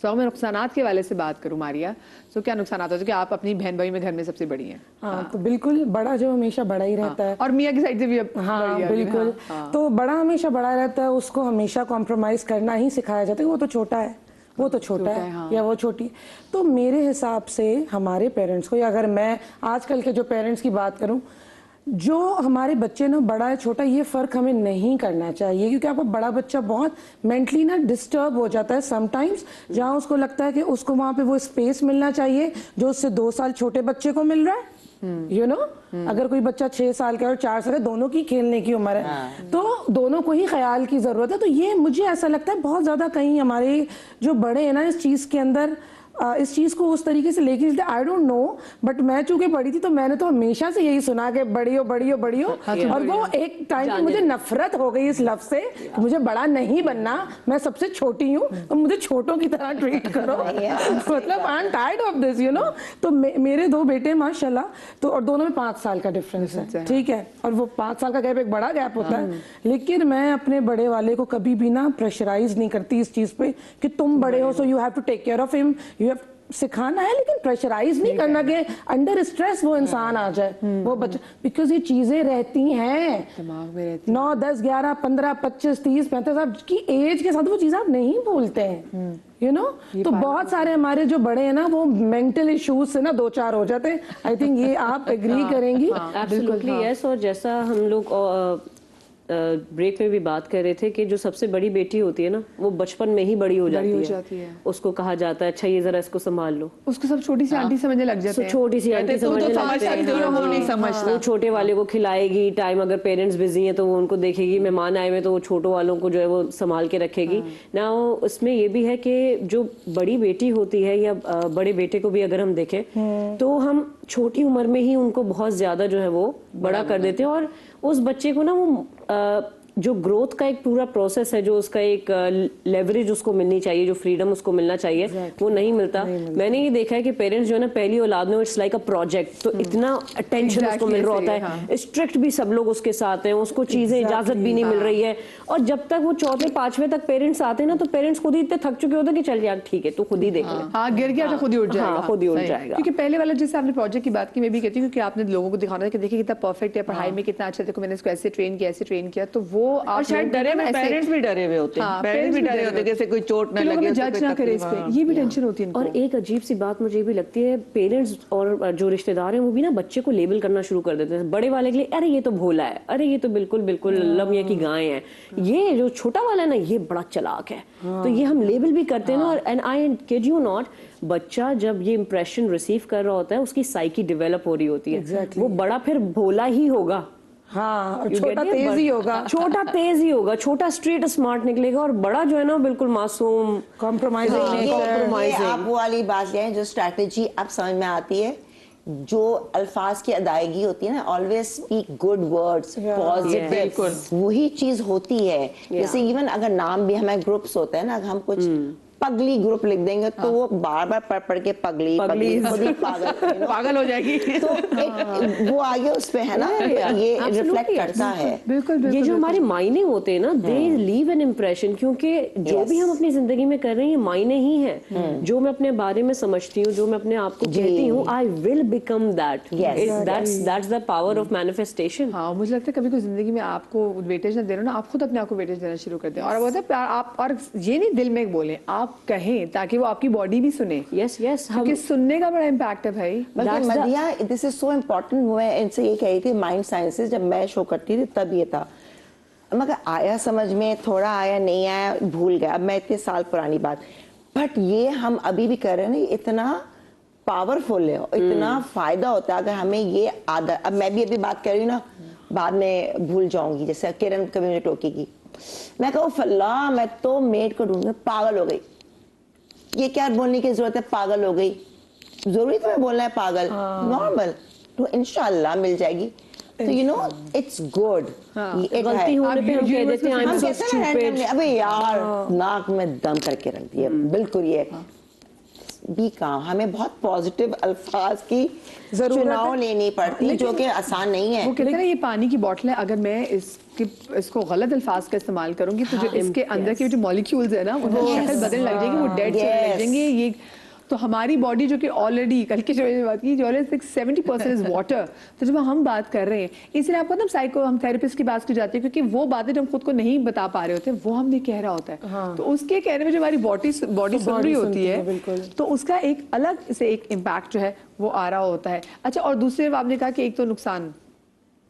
تو میں نقصانات کے والے سے بات کروں ماریا، تو کیا نقصانات ہوتے ہیں کہ آپ اپنی بہن بھائی میں گھر میں سب سے بڑی ہیں؟ ہاں تو بالکل بڑا جو ہمیشہ بڑا ہی رہتا ہے، اور میاں کی سائڈ سے بھی ہاں بالکل، تو بڑا ہمیشہ بڑا رہتا ہے، اس کو ہمیشہ کمپرومائز کرنا ہی سکھایا جاتا ہے. وہ تو چھوٹا ہے، وہ تو چھوٹا ہے یا وہ چھوٹی. تو میرے حساب سے ہمارے پیرنٹس کو، یا اگر میں آج کل کے جو پیرنٹس کی بات کروں، جو ہمارے بچے نا بڑا ہے چھوٹا یہ فرق ہمیں نہیں کرنا چاہیے، کیونکہ آپ کو بڑا بچہ بہت مینٹلی نا ڈسٹرب ہو جاتا ہے سم ٹائمز، جہاں اس کو لگتا ہے کہ اس کو وہاں پہ وہ اسپیس ملنا چاہیے جو اس سے 2 سال چھوٹے بچے کو مل رہا ہے. یو نو، اگر کوئی بچہ 6 سال کا اور 4 سال کا، دونوں کی کھیلنے کی عمر ہے، تو دونوں کو ہی خیال کی ضرورت ہے. تو یہ مجھے ایسا لگتا ہے بہت زیادہ کہیں ہمارے جو بڑے ہیں نا اس چیز کے اندر اس چیز کو اس طریقے سے لے کے چلتے. آئی ڈونٹ نو، بٹ میں چونکہ بڑی تھی تو میں نے تو ہمیشہ سے یہی سنا کہ بڑی ہو بڑی ہو بڑی ہو، اور وہ ایک ٹائم پہ مجھے نفرت ہو گئی اس لفظ سے کہ مجھے بڑا نہیں بننا، میں سب سے چھوٹی ہوں تو مجھے چھوٹوں کی طرح ٹریٹ کرو. مطلب I am tired of this, you know. تو میرے 2 بیٹے ماشاء اللہ، تو اور دونوں میں 5 سال کا ڈفرینس ہے، ٹھیک ہے، اور وہ 5 سال کا گیپ ایک بڑا گیپ ہوتا ہے. لیکن میں اپنے بڑے والے کو کبھی بھی نا پریشرائز نہیں کرتی اس چیز پہ کہ تم بڑے ہو so you have to take care of ہم، یو ہیو سکھانا ہے، لیکن پریشرائز نہیں کرنا کہ انڈر اسٹریس وہ انسان آ جائے وہ بچہ، بیکاز یہ چیزیں رہتی ہیں دماغ میں رہتی 9 10 11 15 25 30 35 آپ کی ایج کے ساتھ وہ چیزیں آپ نہیں بھولتے ہیں، یو نو. تو بہت سارے ہمارے جو بڑے ہیں نا وہ مینٹل ایشوز سے نا 2 4 ہو جاتے ہیں. آئی تھنک یہ آپ ایگری کریں گی. ایبسلیٹلی یس. اور جیسا ہم لوگ بریک میں بھی بات کر رہے تھے کہ جو سب سے بڑی بیٹی ہوتی ہے نا وہ بچپن میں ہی بڑی ہو جاتی ہے. اس کو کہا جاتا ہے اچھا یہ ذرا اس کو سنبھال لو، اس کو سب چھوٹی سی آنٹی سمجھنے لگ جاتے ہیں، چھوٹی سی آنٹی سمجھنے لگتے ہیں. وہ نہیں سمجھتا، وہ چھوٹے والے کو کھلائے گی، ٹائم اگر پیرنٹس بزی ہیں تو وہ ان کو دیکھے گی، مہمان آئے ہوئے تو وہ چھوٹوں والوں کو جو ہے وہ سنبھال کے رکھے گی. نا اس میں یہ بھی ہے کہ جو بڑی بیٹی ہوتی ہے یا بڑے بیٹے کو بھی اگر ہم دیکھیں تو ہم چھوٹی عمر میں ہی ان کو بہت زیادہ جو ہے وہ بڑا کر دیتے ہیں، اور اس بچے کو نا وہ جو گروتھ کا ایک پورا پروسیس ہے، جو اس کا ایک لیوریج اس کو ملنی چاہیے، جو فریڈم اس کو ملنا چاہیے، وہ نہیں ملتا. میں نے یہ دیکھا ہے کہ پیرنٹس جو ہے نا پہلی اولاد میں اٹس لائک اے پروجیکٹ، تو اتنا اٹینشن اس کو مل رہا ہوتا ہے، اسٹرکٹ بھی سب لوگ اس کے ساتھ ہیں، اس کو چیزیں اجازت بھی نہیں مل رہی ہے. اور جب تک وہ 4 5 تک پیرنٹس آتے ہیں نا تو پیرنٹس خود ہی اتنے تھک چکے ہوتے ہیں کہ چل یار ٹھیک ہے تو خود ہی دیکھ لیں، ہاں گر گیا تو خود ہی اٹھ جائے گا، خود ہی اٹھ جائے گا. کیونکہ پہلے والا جیسے آپ نے پروجیکٹ کی بات کی، میں بھی کہتی ہوں کہ آپ نے لوگوں کو دکھانا ہے کہ دیکھیں کتنا پرفیکٹ ہے پڑھائی میں، کتنا اچھا، دیکھو میں نے اس کو ایسے ٹرین کیا، ایسے ٹرین کیا. تو وہ آپ شاید ڈرے ہوئے پیرنٹس بھی ڈرے ہوئے ہوتے ہیں، پیرنٹس بھی ڈرے ہوتے ہیں کہ کوئی چوٹ نہ لگے، جج نہ کرے اس پہ، یہ بھی ٹینشن ہوتی ہے. اور ایک عجیب سی بات مجھے بھی لگتی ہے، پیرنٹس اور جو رشتہ دار ہیں وہ بھی نا بچے کو لیبل کرنا شروع کر دیتے ہیں بڑے والے کے لیے، ارے یہ تو بھولا ہے، ارے یہ تو بالکل بالکل اللہ میاں کی گائے ہیں، یہ جو چھوٹا والا ہے نا یہ بڑا چلاک ہے. تو یہ ہم لیبل بھی کرتے ہیں نا. اور and I could you not, بچہ جب یہ امپریشن ریسیو کر رہا ہوتا ہے اس کی سائیکی ڈیولپ ہو رہی ہوتی ہے، وہ بڑا پھر بھولا ہی ہوگا، ہاں چھوٹا تیز ہی ہوگا، چھوٹا تیز ہی ہوگا، چھوٹا اسٹریٹ اسمارٹ نکلے گا، اور بڑا جو ہے نا بالکل معصوم کمپرومائزنگ. یہ آپ وہ والی بات ہے جو اسٹریٹجی اب سمجھ میں آتی ہے، جو الفاظ کی ادائیگی ہوتی ہے نا، always speak good words, positive, وہی چیز ہوتی ہے. جیسے ایون اگر نام بھی ہمیں گروپس ہوتے ہیں نا، اگر ہم کچھ پگلی گروپ لکھ دیں گے تو وہ بار بار پڑھ پڑھ کے پگلی خود ہی پاگل ہو جائے گی. تو وہ آگے اس پہ ہے نا، یہ ریفلیکٹ کرتا ہے. یہ جو ہمارے معنی ہوتے ہیں نا، دے لیو این امپریشن، کیونکہ جو بھی ہم اپنی زندگی میں کر رہے ہیں یہ معنی ہی ہیں. جو میں اپنے بارے میں سمجھتی ہوں، جو میں اپنے آپ کو کہتی ہوں، I will become that. That's the power of manifestation. ہاں مجھے لگتا ہے کبھی کوئی زندگی میں آپ کو ویٹیج نہ دے رہا نا، آپ خود اپنے آپ کو ویٹیج دینا شروع کر دیں. اور وہ ہوتا ہے آپ، اور یہ نہیں دل میں بولیں، آپ کہیں تاکہ وہ آپ کی باڈی بھی سنے. یس یس، کیونکہ سننے کا بڑا امپیکٹ ہے بھائی. بلکہ مدیہ دس از سو امپورٹنٹ. میں ان سے یہ کہہ رہی تھی مائنڈ سائنسز جب میں شو کرتی تھی تب یہ تھا، مگر آیا سمجھ میں، تھوڑا آیا نہیں آیا بھول گیا، اب میں اتنے سال پرانی بات. بٹ یہ ہم ابھی بھی کر رہے ہیں نا، اتنا پاورفل ہے، اتنا فائدہ ہوتا ہے اگر ہمیں یہ عادت. اب میں بھی ابھی بات کر رہی ہوں نا، بعد میں بھول جاؤں گی. جیسے کرن کبھی مجھے ٹوکے گی، میں کہوں فلاں میں تو میڈ کو ڈھونڈ پاگل ہو گئی، یہ کیا بولنے کی ضرورت ہے پاگل ہو گئی، ضروری تو میں بولنا ہے پاگل، نارمل، تو انشاءاللہ مل جائے گی. تو یو نو اٹس گڈ. غلطی ہونے پہ ہم کہہ دیتے ہیں I'm so stupid. ابے یار ناک میں دم کر کے رکھ دیا، بالکل. یہ बी काम, हमें बहुत पॉजिटिव अल्फाज की चुनाव लेनी पड़ती है जो कि आसान नहीं है। वो कहते हैं ना ये पानी की बॉटल है, अगर मैं इसको गलत अल्फाज का इस्तेमाल करूंगी तो जो इसके अंदर के जो मॉलिक्यूल्स है ना उनकी शक्ल बदलने लग जाएगी, वो डेड चलने लग जाएंगे। ये तो हमारी बॉडी जो कि ऑलरेडी कल के शो में बात की जो ऑलरेडी 70% इज वाटर, तो जब हम बात कर रहे हैं इसलिए आपको ना हम थेरेपिस्ट की बात की जाती है क्योंकि वो बातें जो हम खुद को नहीं बता पा रहे होते वो हमने कह रहा होता है, तो उसके कहने में जो हमारी बॉडी सुन रही होती है तो उसका एक अलग से एक इम्पैक्ट जो है वो आ रहा होता है। अच्छा, और दूसरे आपने कहा कि एक तो नुकसान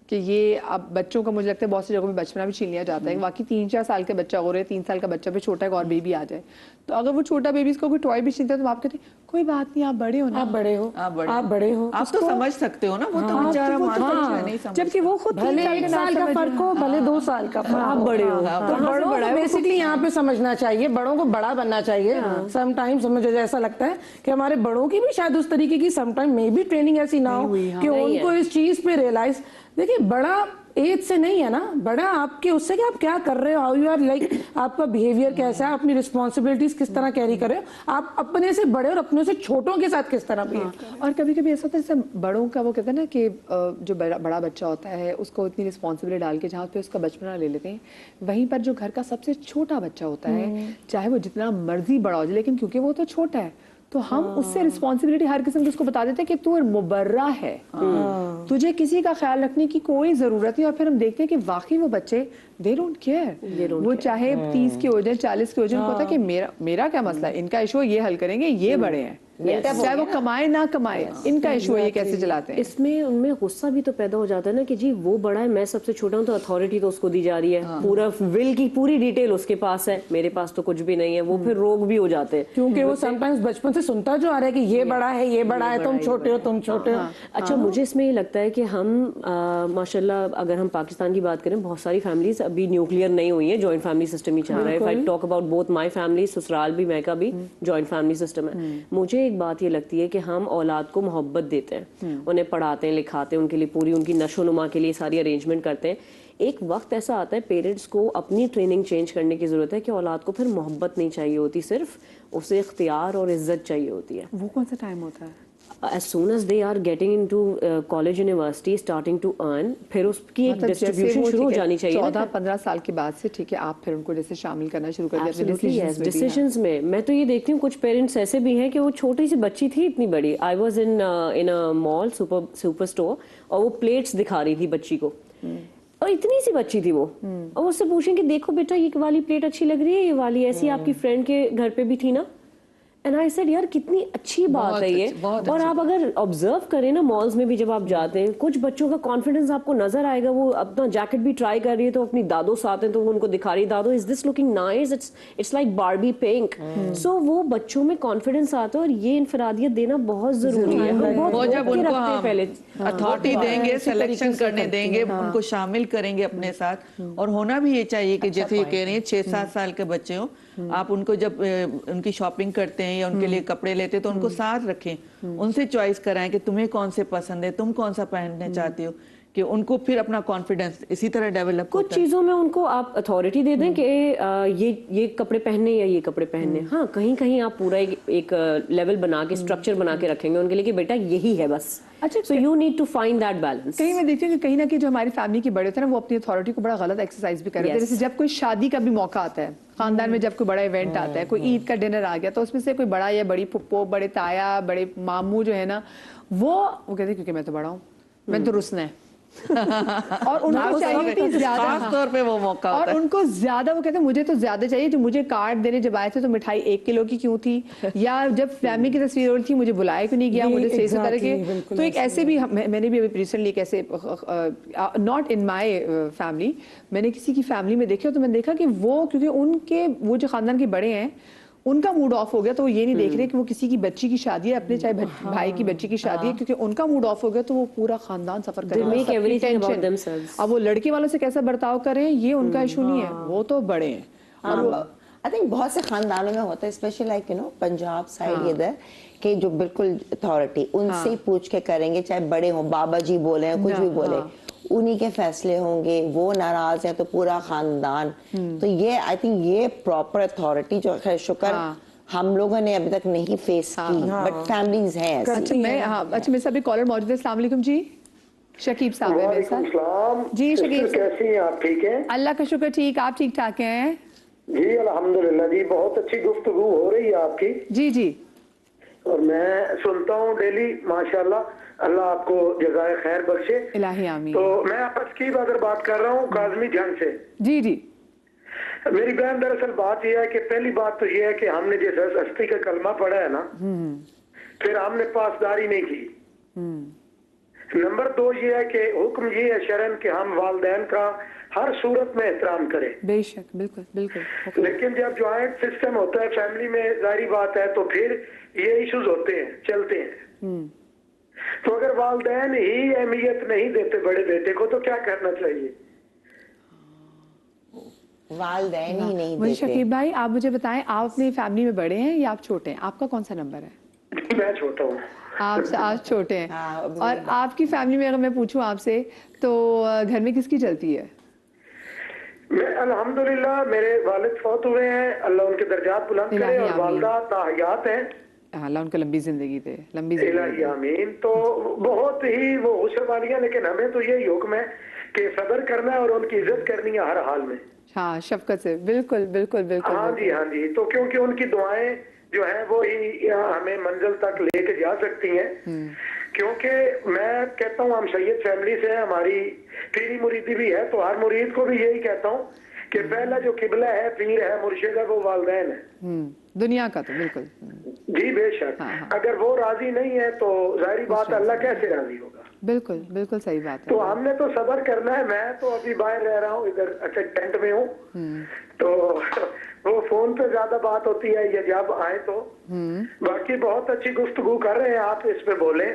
कि ये अब बच्चों का मुझे लगता है बहुत सी जगहों में बचपना भी छीन लिया जाता है। बाकी 3-4 साल का बच्चा हो रहे हैं, 3 साल का बच्चा भी छोटा है और बेबी आ जाए तो अगर वो छोटा बेबी इसको कोई टॉय भी छीनता है तो आप कहते हैं कोई बात नहीं, आप बड़े हो ना, आप बड़े हो, आप तो समझ सकते हो ना, वो तो बेचारा नहीं समझ, जबकि वो खुद भले 1 साल का फर्क हो, भले 2 साल का फर्क, आप बड़े हो। तो बड़ों को बेसिकली यहाँ पे समझना चाहिए, बड़ों को बड़ा बनना चाहिए। समटाइम मुझे ऐसा लगता है कि हमारे बड़ों की भी शायद उस तरीके की समटाइम मे बी ट्रेनिंग ऐसी ना हो कि उनको इस चीज पे रियलाइज, देखिए बड़ा एज से नहीं है ना, बड़ा आपके उससे कि आप क्या कर रहे हो, हाउ यू आर लाइक, आपका बिहेवियर कैसा है, अपनी रिस्पॉन्सिबिलिटीज किस तरह कैरी कर रहे हो, आप अपने से बड़े और अपने से छोटों के साथ किस तरह बिहेव कर रहे हो। और कभी कभी ऐसा होता है जैसे बड़ों का वो कहते हैं ना कि जो बड़ा बच्चा होता है उसको इतनी रिस्पॉन्सिबिलिटी डाल के जहाँ पे उसका बचपना ले लेते हैं, वहीं पर जो घर का सबसे छोटा बच्चा होता है चाहे वो जितना मर्जी बड़ा हो जाए लेकिन क्योंकि वो तो छोटा है तो हम उससे रिस्पॉन्सिबिलिटी हर किस्म की उसको बता देते हैं कि तू मुबर्रा है, तुझे किसी का ख्याल रखने की कोई जरूरत नहीं। और फिर हम देखते हैं कि वाकई वो बच्चे दे डोंट केयर, वो चाहे 30 के हो जाए 40 के हो जाए, उनको पता है कि मेरा क्या मसला है, इनका इशू ये हल करेंगे, ये बड़े हैं, चाहे वो कमाए ना कमाए, इनका इशू है ये कैसे चलाते हैं। इसमें उनमें गुस्सा भी तो पैदा हो जाता है ना कि जी वो बड़ा है, मैं सबसे छोटा हूँ, तो अथॉरिटी तो उसको दी जा रही है, पूरा विल की पूरी डिटेल उसके पास है, मेरे पास तो कुछ भी नहीं है, वो फिर रोग भी हो जाते हैं क्योंकि वो समटाइम्स बचपन से सुनता जो आ रहा है कि ये बड़ा है, ये बड़ा है, तुम छोटे हो, तुम छोटे हो। अच्छा, मुझे इसमें ये लगता है कि हम माशाल्लाह अगर हम पाकिस्तान की बात करें, बहुत सारी फैमिलीज अभी न्यूक्लियर नहीं हुई है, जॉइंट फैमिली सिस्टम ही चल रहा है। If I talk about both my family, ससुराल भी मैका भी जॉइंट फैमिली सिस्टम है। मुझे एक बात ये लगती है कि हम औलाद को मोहब्बत देते हैं, उन्हें पढ़ाते हैं, लिखाते हैं, उनके लिए पूरी उनकी नशोनुमा के लिए सारी अरेंजमेंट करते हैं। एक वक्त ऐसा आता है पेरेंट्स को अपनी ट्रेनिंग चेंज करने की जरूरत है कि औलाद को फिर मोहब्बत नहीं चाहिए होती, सिर्फ उसे इख्तियार और इज्जत चाहिए होती है। वो कौन सा टाइम होता है? As soon as they are getting into college university, starting to earn, फिर उसकी एक डिस्ट्रीब्यूशन शुरू हो जानी चाहिए। 14-15 साल के बाद से ठीक है, आप फिर उनको जैसे शामिल करना शुरू कर दिया डिसीजंस में। मैं तो ये देखती हूँ कुछ पेरेंट्स ऐसे भी हैं कि वो छोटी सी बच्ची थी इतनी बड़ी, I was in a mall super store, और वो प्लेट्स दिखा रही थी बच्ची को, और इतनी सी बच्ची थी वो, और उससे पूछें कि देखो बेटा ये वाली प्लेट अच्छी लग रही है, ये वाली ऐसी आपकी फ्रेंड के घर पे भी थी ना। एंड आई सेड यार कितनी अच्छी बात है ये। और आप अगर ऑब्जर्व करें ना मॉल्स में भी जब आप जाते हैं, कुछ बच्चों का कॉन्फिडेंस आपको नजर आएगा, वो अपना जैकेट भी ट्राई कर रही है तो अपनी दादो साथ हैं तो वो उनको दिखा रही है, दादो is this looking nice, it's like Barbie pink. So वो बच्चों में कॉन्फिडेंस आता है, और ये इनफरादियत देना बहुत जरूरी है। वो जब उनको पहले अथॉरिटी देंगे, सिलेक्शन करने देंगे, उनको शामिल करेंगे अपने साथ। और होना भी ये चाहिए कि जैसे ये कह रही है 6-7 साल के बच्चे हो, आप उनको जब उनकी शॉपिंग करते हैं या उनके लिए कपड़े लेते हैं तो उनको साथ रखें, उनसे चॉइस कराएं कि तुम्हें कौन से पसंद है, तुम कौन सा पहनना चाहते हो, कि उनको फिर अपना कॉन्फिडेंस इसी तरह डेवलप कुछ चीजों में उनको आप अथॉरिटी दे दें कि ये कपड़े पहनने या ये कपड़े पहनने। हाँ, कहीं कहीं आप पूरा एक लेवल बना के स्ट्रक्चर बना के रखेंगे उनके लिए कि बेटा यही है बस। अच्छा, so you need to find that balance. कहीं मैं देखती हूँ कि कहीं ना कहीं जो हमारी फैमिली के बड़े होते हैं ना वो अपनी अथॉरिटी को बड़ा गलत एक्सरसाइज भी कर रहे हैं। जैसे जब कोई शादी का भी मौका आता है, खानदान में जब कोई बड़ा इवेंट आता है, कोई ईद का डिनर आ गया, तो उसमें से कोई बड़ा या बड़ी पुप्पो, बड़े ताया, बड़े मामू जो है ना, वो कहते हैं क्योंकि मैं तो बड़ा हूँ, मैं तो रुस्ना है और उनको चाहिए थी ज्यादा, खास तौर पे वो मौका होता है। और उनको ज्यादा, वो कहते हैं मुझे तो ज्यादा चाहिए, जो मुझे कार्ड देने जब आए थे तो मिठाई 1 किलो की क्यों थी, या जब फैमिली की तस्वीर हो रही थी मुझे बुलाया क्यों नहीं गया, मुझे से तरह के। तो एक ऐसे भी मैंने भी अभी रिसेंटली एक ऐसे, नॉट इन माय फैमिली, मैंने किसी की फैमिली में देखा, तो मैंने देखा कि वो क्योंकि उनके वो जो खानदान के बड़े हैं उनका मूड ऑफ हो गया, तो वो ये नहीं देख रहे कि वो किसी की बच्ची की शादी है, अपने चाहे भाई की बच्ची की शादी है, क्योंकि उनका मूड ऑफ हो गया तो वो पूरा खानदान सफर करेगा। अब वो लड़के वालों से कैसा बर्ताव करें ये उनका इशू नहीं है, वो तो बड़े हैं। आई थिंक बहुत से खानदानों में होता है, specially like you know Punjab side इधर के जो बिल्कुल अथॉरिटी उनसे ही पूछ के करेंगे, चाहे बड़े हो, बाबा जी बोले कुछ भी बोले, उन्हीं के फैसले होंगे। वो नाराज है तो पूरा खानदान। तो ये आई थिंक ये प्रॉपर अथॉरिटी जो है, शुक्र हम लोगों ने अभी तक नहीं फेस की, बट फैमिलीज हैं ऐसी। अच्छा मेरे साथ एक कॉलर मौजूद है। अस्सलाम वालेकुम जी, शकीब साहब है मेरे साथ। जी शकीब, कैसी हैं आप? ठीक हैं? अल्लाह का शुक्र, ठीक। आप ठीक ठाक हैं? जी अल्हम्दुलिल्लाह जी, बहुत अच्छी गुफ्तगू हो रही है आपकी, जी जी। और मैं सुनता हूँ डेली, माशाल्लाह। अल्लाह आपको जज़ाए खैर बख्शे। इलाही आमीन। तो मैं आपस की अगर बात कर रहा हूँ काज़मी जंग से। जी जी। मेरी बहन, दरअसल बात यह है कि पहली बात तो यह है कि हमने जैसे हस्ती का कलमा पढ़ा है ना, फिर हमने पासदारी नहीं की। नंबर 2 ये है कि हुक्म ये है शरन कि हम वालिदैन का हर सूरत में एहतराम करें। बेशक, बिल्कुल बिल्कुल। लेकिन जब ज्वाइंट सिस्टम होता है फैमिली में, जाहिर बात है, तो फिर ये इश्यूज होते हैं, चलते हैं। तो अगर वालिदैन ही अहमियत नहीं देते बड़े बेटे को, तो क्या करना चाहिए? वालिदैन ही नहीं मुझे देते। शकीब भाई आप मुझे बताएं, आप अपनी फैमिली में बड़े हैं या आप छोटे हैं? आपका कौन सा नंबर है? मैं छोटा हूँ। आप छोटे हैं। हाँ, और आपकी फैमिली में अगर मैं पूछूं आपसे, तो घर में किसकी चलती है? मैं अल्हम्दुलिल्लाह, मेरे वालिद फौत हुए हैं, अल्लाह उनके दर्जात बुलंद करे, इलाही और आमीन। वालदा ताहयात हैं, अल्लाह उनको लंबी जिंदगी दे, लंबी इलाही जिंदगी दे। आमीन। तो बहुत ही वो हुस्न वाली है, लेकिन हमें तो यही हुक्म है कि सब्र करना है और उनकी इज्जत करनी है हर हाल में। हाँ, शफकत से, बिल्कुल बिल्कुल बिल्कुल। हाँ जी, हाँ जी। तो क्योंकि उनकी दुआएं जो हैं वो ही हमें मंजिल तक लेके जा सकती हैं। क्योंकि मैं कहता हूँ हम सैयद फैमिली से हैं, हमारी पीरी मुरीदी भी है, तो हर मुरीद को भी यही कहता हूँ कि पहला जो किबला है, पीर है, मुर्शिद है, वो वालिदैन है। दुनिया का तो बिल्कुल। जी बेशक। हाँ। अगर वो राजी नहीं है तो जाहिर बात है अल्लाह कैसे राजी होगा? बिल्कुल बिल्कुल सही बात है। तो हमने तो सब्र करना है। मैं तो अभी बाहर रह रहा हूँ, इधर अच्छा टेंट में हूँ, तो वो फोन पे ज्यादा बात होती है, ये जब आए तो। बाकी बहुत अच्छी गुफ्तगू कर रहे हैं आप, इस पे बोले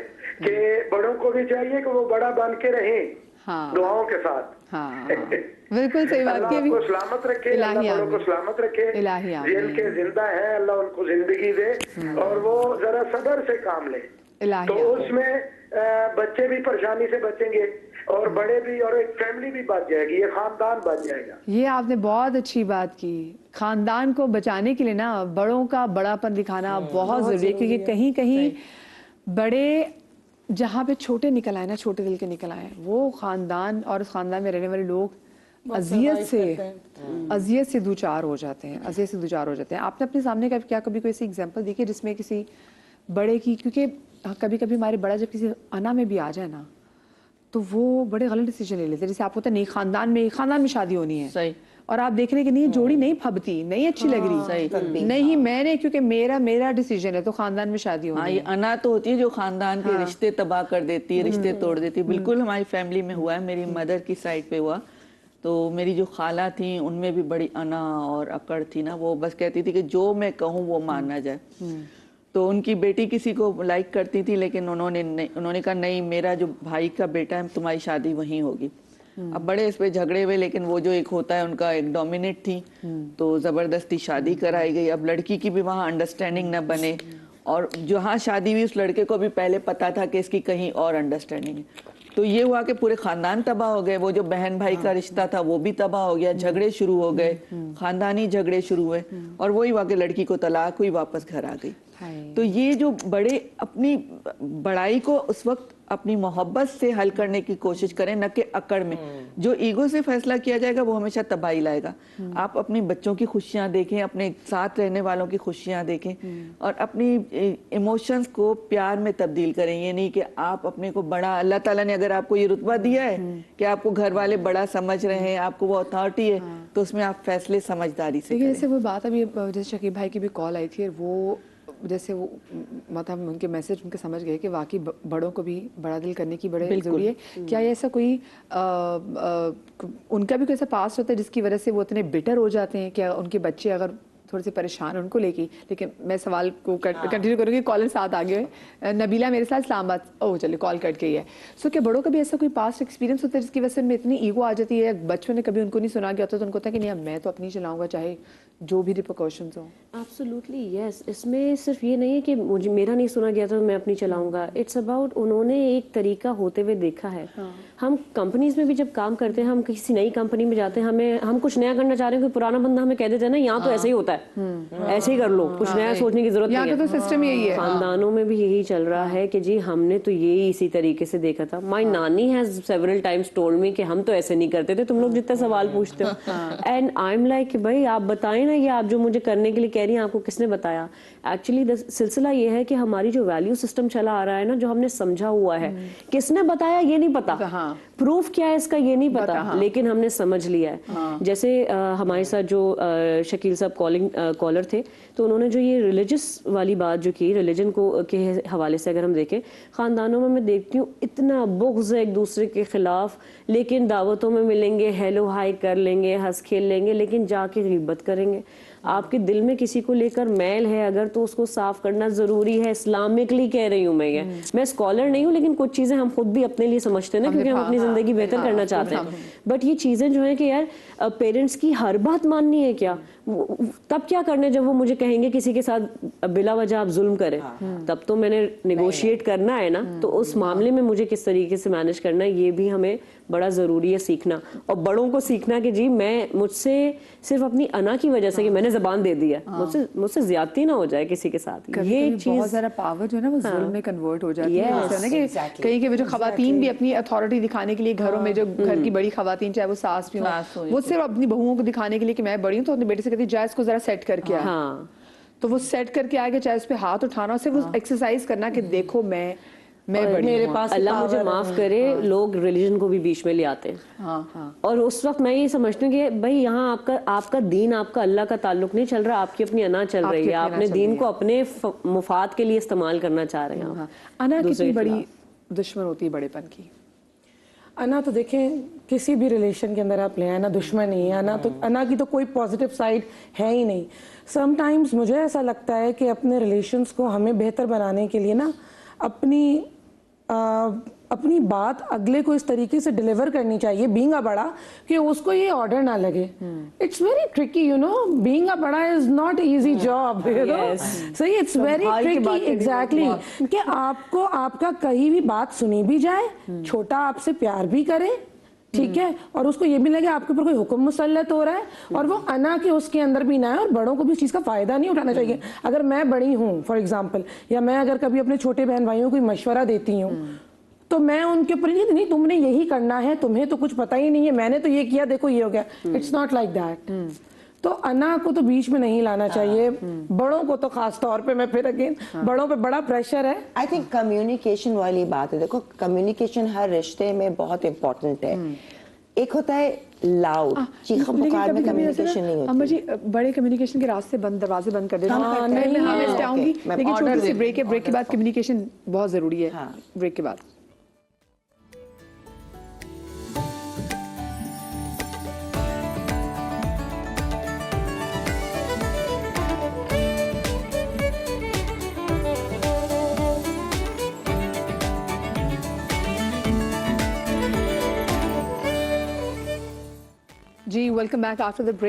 कि बड़ों को भी चाहिए कि वो बड़ा बन के रहें, हाँ दुआओं के साथ। हाँ बिल्कुल सही बात अल्लाह की। आपको सलामत रखे, अल्लाह इलाही बड़ों को आमीन। सलामत रखे, इलाही आमीन। जिनके जिंदा है अल्लाह उनको जिंदगी दे, और वो जरा सब्र से काम ले, इलाही तो आमीन। उसमें बच्चे भी परेशानी से बचेंगे, और बड़े भी, और एक फैमिली भी बच जाएगी, ये खानदान बच जाएगा। ये आपने बहुत अच्छी बात की। खानदान को बचाने के लिए ना बड़ों का बड़ापन दिखाना बहुत जरूरी है, क्योंकि कहीं कहीं बड़े जहाँ पे छोटे निकल आए ना, छोटे दिल के निकल आए, वो खानदान और उस खानदान में रहने वाले लोग अजियत से दो चार हो जाते हैं, अजियत से दो चार हो जाते हैं। आपने अपने सामने का क्या कभी कोई ऐसी एग्जांपल देखी जिसमें किसी बड़े की, क्योंकि कभी कभी हमारे बड़ा जब किसी अना में भी आ जाए ना, तो वो बड़े गलत डिसीजन ले लेते हैं। जैसे आपको तो नहीं, खानदान में शादी होनी है, सही, और आप देख रहे हैं कि नहीं जोड़ी नहीं फबती, नहीं अच्छी लग रही, नहीं मैंने, क्योंकि मेरा डिसीजन है, तो खानदान में शादी होनी हाँ, है। ये अना तो होती है जो खानदान के रिश्ते तबाह कर देती है, रिश्ते तोड़ देती है। बिल्कुल हमारी फैमिली में हुआ है, मेरी मदर की साइड पे हुआ। तो मेरी जो खाला थी उनमें भी बड़ी अना और अकड़ थी ना, वो बस कहती थी कि जो मैं कहूँ वो मानना जाए। तो उनकी बेटी किसी को लाइक करती थी, लेकिन उन्होंने कहा नहीं, मेरा जो भाई का बेटा है, तुम्हारी शादी वहीं होगी। अब बड़े इस पे झगड़े हुए, लेकिन वो जो एक होता है उनका एक डोमिनेट थी, तो जबरदस्ती शादी कराई गई। अब लड़की की भी वहाँ अंडरस्टैंडिंग न बने, और जहाँ शादी हुई उस लड़के को भी पहले पता था कि इसकी कहीं और अंडरस्टैंडिंग है। तो ये हुआ कि पूरे खानदान तबाह हो गए, वो जो बहन भाई का रिश्ता था वो भी तबाह हो गया, झगड़े शुरू हो गए, खानदानी झगड़े शुरू हुए, और वही हुआ कि लड़की को तलाक हुई, वापस घर आ गई। तो ये जो बड़े अपनी बड़ाई को उस वक्त अपनी मोहब्बत से हल करने की कोशिश करें, न कि अकड़ में। जो ईगो से फैसला किया जाएगा वो हमेशा तबाही लाएगा। आप अपनी बच्चों की खुशियां देखें, अपने साथ रहने वालों की खुशियां देखें, और अपनी इमोशंस को प्यार में तब्दील करें। ये नहीं कि आप अपने को बड़ा, अल्लाह ताला ने अगर आपको ये रुतबा दिया है कि आपको घर वाले बड़ा समझ रहे हैं, आपको वो अथॉरिटी है, तो उसमें आप फैसले समझदारी से करें। जैसे वो बात अभी, जैसे शकीब भाई की भी कॉल आई थी, वो जैसे वो मतलब उनके मैसेज उनके समझ गए कि वाकई बड़ों को भी बड़ा दिल करने की बड़े जरूरी है। क्या ऐसा कोई उनका भी कोई ऐसा पास्ट होता है जिसकी वजह से वो इतने बिटर हो जाते हैं? क्या उनके बच्चे अगर थोड़े से परेशान हैं उनको लेके? लेकिन मैं सवाल को कंटिन्यू करूँगी, कॉलर साथ आ गए। नबीला मेरे साथ इस्लामाबाद, ओह चलिए कॉल कट गई है। सो क्या बड़ों का भी ऐसा कोई पास्ट एक्सपीरियंस होता है जिसकी वजह से उनमें इतनी ईगो आ जाती है? बच्चों ने कभी उनको नहीं सुना गया होता तो उनको होता है कि नहीं अब मैं तो अपनी चलाऊंगा, चाहे जो भी रिपोकॉशंस हो। Absolutely yes. इसमें सिर्फ ये नहीं है कि मुझे मेरा नहीं सुना गया तो मैं अपनी चलाऊंगा। इट्स अबाउट उन्होंने एक तरीका होते हुए देखा है। हम कंपनीज में भी जब काम करते हैं, हम किसी नई कंपनी में जाते हैं, हम कुछ नया करना चाह रहे हैं, कोई पुराना बंदा हमें कह देता है ना यहाँ तो ऐसे ही होता है, ऐसे ही कर लो, कुछ नया सोचने की जरूरत नहीं है। तो सिस्टम यही है। खानदानों में भी यही चल रहा है कि जी हमने तो यही इसी तरीके से देखा था। माय नानी has several times told me कि हम तो ऐसे नहीं करते थे, तुम लोग जितने सवाल पूछते हो। एंड आई एम लाइक भाई आप बताएं ना, ये आप जो मुझे करने के लिए कह रही हैं आपको किसने बताया। एक्चुअली सिलसिला ये है कि हमारी जो वैल्यू सिस्टम चला आ रहा है ना, जो हमने समझा हुआ है, किसने बताया ये नहीं पता, प्रूफ क्या है इसका ये नहीं पता, लेकिन हमने समझ लिया है। जैसे हमारे साथ जो शकील साहब कॉलर थे, तो उन्होंने जो ये रिलीजियस वाली बात जो की, रिलीजन को के हवाले से अगर हम देखें, खानदानों में मैं देखती हूँ इतना बुग़्ज़ है एक दूसरे के खिलाफ, लेकिन दावतों में मिलेंगे, हेलो हाय कर लेंगे, हंस खेल लेंगे, लेकिन जाके ग़ीबत करेंगे। आपके दिल में किसी को लेकर मैल है अगर, तो उसको साफ करना जरूरी है। इस्लामिकली कह रही हूँ मैं ये, मैं स्कॉलर नहीं हूँ, लेकिन कुछ चीजें हम खुद भी अपने लिए समझते हैं ना, क्योंकि हम अपनी जिंदगी बेहतर करना चाहते हैं। बट ये चीजें जो है कि यार पेरेंट्स की हर बात माननी है क्या? तब क्या करने जब वो मुझे कहेंगे किसी के साथ बिला वजह आप जुल्म करें, तब तो मैंने नेगोशिएट करना है ना। तो उस मामले में मुझे किस तरीके से मैनेज करना है, ये भी हमें बड़ा जरूरी है सीखना। और बड़ों को सीखना कि जी मुझसे सिर्फ अपनी अना की वजह से कि मैंने जबान दे दी है, मुझसे ज्यादती ना हो जाए किसी के साथ। ये चीज बहुत सारा पावर जो है ना वो जुल्म में कन्वर्ट हो जाती है। ना कि कहीं के जो खवातीन भी अपनी अथॉरिटी दिखाने के लिए घरों में, जो घर की बड़ी खवातीन चाहे वो सास भी हो, वो सिर्फ अपनी बहुओं को दिखाने के लिए कि मैं बड़ी हूँ, तो अपने बेटे से कहती जा इसको जरा सेट करके आ। तो वो सेट करके आएगा, चाहे उस पे हाथ उठाना, सिर्फ वो एक्सरसाइज करना कि देखो मैं मेरे पास अल्लाह मुझे माफ करे, लोग रिलीजन को भी बीच में ले आते हैं। और उस वक्त मैं ये समझती हूँ कि भाई यहाँ आपका दीन, आपका अल्लाह का ताल्लुक नहीं चल रहा, आपकी अपनी अना चल रही है। आपने दीन को अपने मुफाद के लिए इस्तेमाल करना चाह रहे हैं। अना कितनी बड़ी दुश्मन होती है बड़ेपन की। अना तो देखें किसी भी रिलेशन के अंदर आप ले आए ना, दुश्मन नहीं है अना। तो अना की तो कोई पॉजिटिव साइड है ही नहीं। समटाइम्स मुझे ऐसा लगता है कि अपने रिलेशंस को हमें बेहतर बनाने के लिए ना अपनी बात अगले को इस तरीके से डिलीवर करनी चाहिए, बीइंग अ बड़ा, कि उसको ये ऑर्डर ना लगे। It's very tricky, you know, being a बड़ा is not easy job, you know. सही, इट्स वेरी ट्रिकी, एग्जैक्टली, कि आपको आपका कहीं भी बात सुनी भी जाए, छोटा आपसे प्यार भी करे, ठीक है, और उसको ये भी लगे आपके ऊपर कोई हुक्म मुसल्लत हो रहा है, और वो अना के उसके अंदर भी ना है। और बड़ों को भी इस चीज़ का फायदा नहीं उठाना चाहिए। अगर मैं बड़ी हूँ फॉर एग्जांपल, या मैं अगर कभी अपने छोटे बहन भाइयों को कोई मशवरा देती हूँ, तो मैं उनके ऊपर नहीं तुमने यही करना है, तुम्हें तो कुछ पता ही नहीं है, मैंने तो ये किया, देखो ये हो गया। It's not like that. तो अना को तो बीच में नहीं लाना चाहिए। बड़ों को तो खास तौर पे, मैं फिर अगेन बड़ों पे बड़ा प्रेशर है। आई थिंक कम्युनिकेशन वाली बात है। देखो कम्युनिकेशन हर रिश्ते में बहुत इम्पोर्टेंट है। एक होता है लाउड, चीखा पुकार में कम्युनिकेशन नहीं होती। अम्मा जी बड़े कम्युनिकेशन के रास्ते दरवाजे बंद कर देते हैं। मैं चाहूंगी, लेकिन छोटी सी ब्रेक है, ब्रेक के बाद कम्युनिकेशन बहुत जरूरी है। ब्रेक के बाद जी, welcome back after the break.